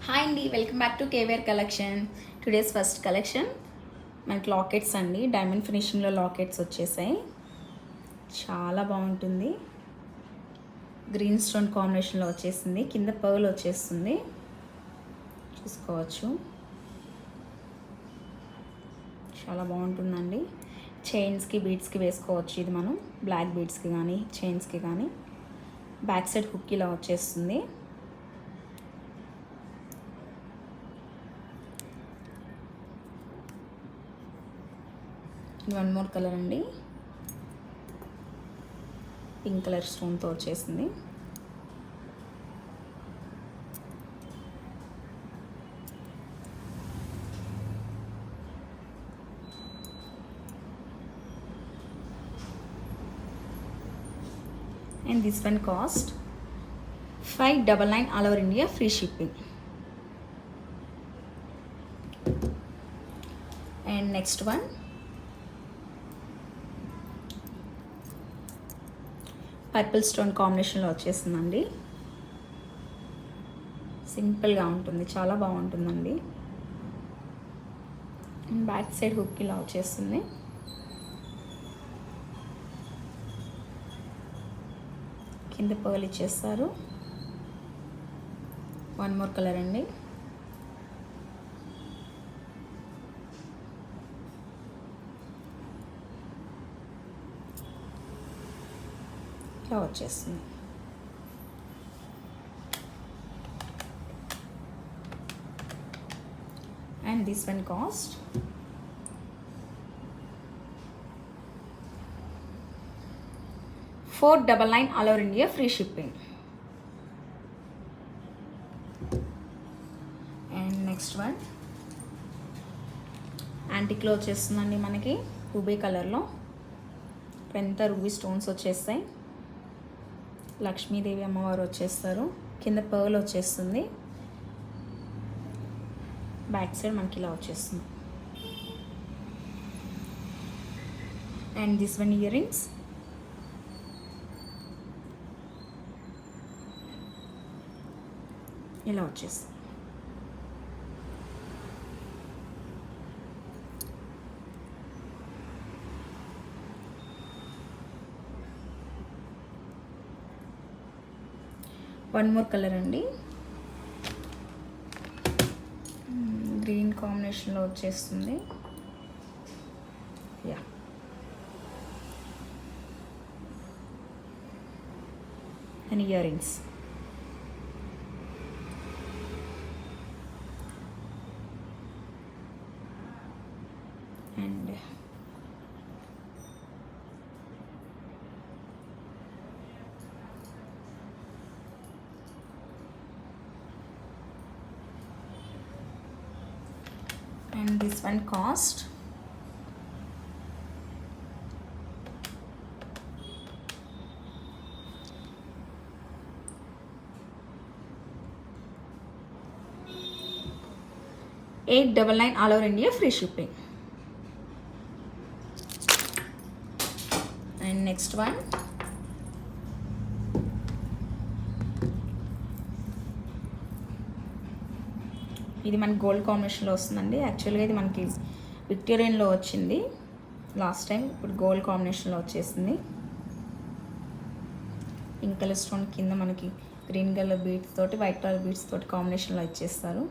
Hi అండి, welcome back to కేవేర్ collection. Today's first collection మనకి లాకెట్స్ అండి. డైమండ్ ఫినిషింగ్లో లాకెట్స్ వచ్చేసాయి. చాలా బాగుంటుంది. గ్రీన్ స్టోన్ కాంబినేషన్లో వచ్చేసింది. కింద పర్ల్ వచ్చేస్తుంది, చూసుకోవచ్చు. చాలా బాగుంటుందండి. చైన్స్కి బీడ్స్కి వేసుకోవచ్చు. ఇది మనం బ్లాక్ బీడ్స్కి కానీ చైన్స్కి కానీ. బ్యాక్ సైడ్ హుక్ ఇలా వచ్చేస్తుంది. వన్ మోర్ కలర్ అండి, పింక్ కలర్ స్టోన్తో వచ్చేసింది. And this one cost 599 all over India, free shipping. And next one purple stone కాంబినేషన్లో వచ్చేసిందండి. సింపుల్గా ఉంటుంది, చాలా బాగుంటుందండి. బ్యాక్ సైడ్ హుక్ ఇలా వచ్చేస్తుంది. కింద పర్ల్ ఇచ్చేస్తారు. వన్ మోర్ కలర్ అండి, వచ్చేస్తుంది. And this one cost 499 all over India, free shipping. And next one యాంటిక్లో వచ్చేస్తుందండి మనకి, రూబీ కలర్లో. ఎంత రూబీ స్టోన్స్ వచ్చేస్తాయి. లక్ష్మీదేవి అమ్మవారు వచ్చేస్తారు. కింద పర్ల్ వచ్చేస్తుంది. బ్యాక్ సైడ్ మనకి ఇలా వచ్చేస్తుంది. And this one ear rings. ఇలా వచ్చేస్తుంది. వన్ మోర్ కలర్ అండి, గ్రీన్ కాంబినేషన్లో వచ్చేస్తుంది. Yeah, and ear rings. And this one cost 899 all over India, free shipping. And next one ఇది మనకి గోల్డ్ కాంబినేషన్లో వస్తుందండి. యాక్చువల్గా ఇది మనకి విక్టోరియన్లో వచ్చింది లాస్ట్ టైం, ఇప్పుడు గోల్డ్ కాంబినేషన్లో వచ్చేసింది. పింక్ కలర్ స్టోన్ కింద మనకి గ్రీన్ కలర్ బీడ్స్ తోటి వైట్ కలర్ బీడ్స్ తోటి కాంబినేషన్లో ఇచ్చేస్తారు.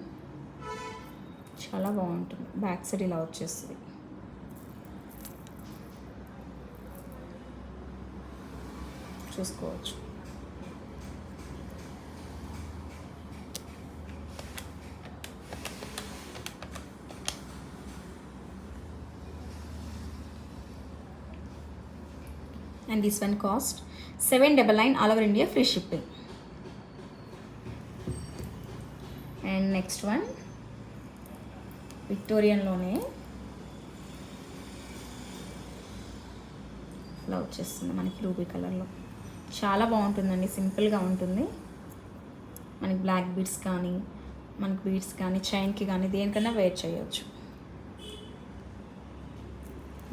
చాలా బాగుంటుంది. బ్యాక్ సైడ్ ఇలా వచ్చేస్తుంది. చూసుకోవచ్చు. And this one cost 799 all over India, free shipping. And next one Victorian లోనే ఇలా వచ్చేస్తుంది మనకి రూబీ కలర్లో. చాలా బాగుంటుందండి, సింపుల్గా ఉంటుంది. మనకి బ్లాక్ బీడ్స్ కానీ మనకి బీడ్స్ కానీ చైన్కి కానీ దేనికన్నా వేర్ చేయొచ్చు.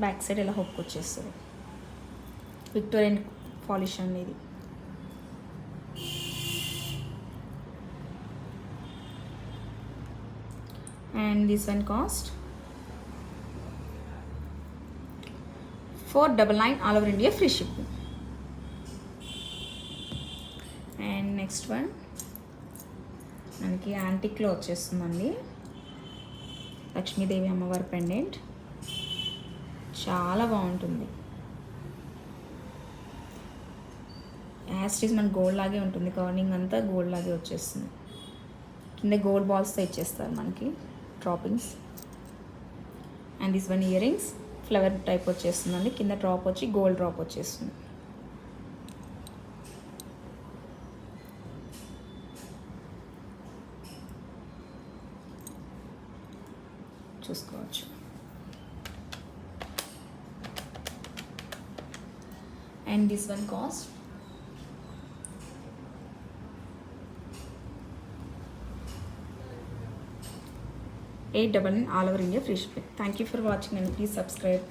బ్యాక్ సైడ్ ఇలా హుక్ వచ్చేస్తుంది. విక్టోరియన్ పాలిష్ అనేది. and this one cost 499 all over India, free shipping. And next one మనకి యాంటిక్లో వచ్చేస్తుందండి, లక్ష్మీదేవి అమ్మవారి పెండెంట్. చాలా బాగుంటుంది. యాస్టీస్ మన గోల్డ్ లాగే ఉంటుంది, కవర్నింగ్ అంతా గోల్డ్ లాగే వచ్చేస్తుంది. కింద గోల్డ్ బాల్స్తో ఇచ్చేస్తారు మనకి droppings. And this one ear rings flower type వచ్చేస్తుందండి, కింద డ్రాప్ వచ్చి గోల్డ్ డ్రాప్ వచ్చేస్తుంది. చూసుకోవచ్చు. And this one cost 899 all over India, free shipping. Thank you for watching and please subscribe.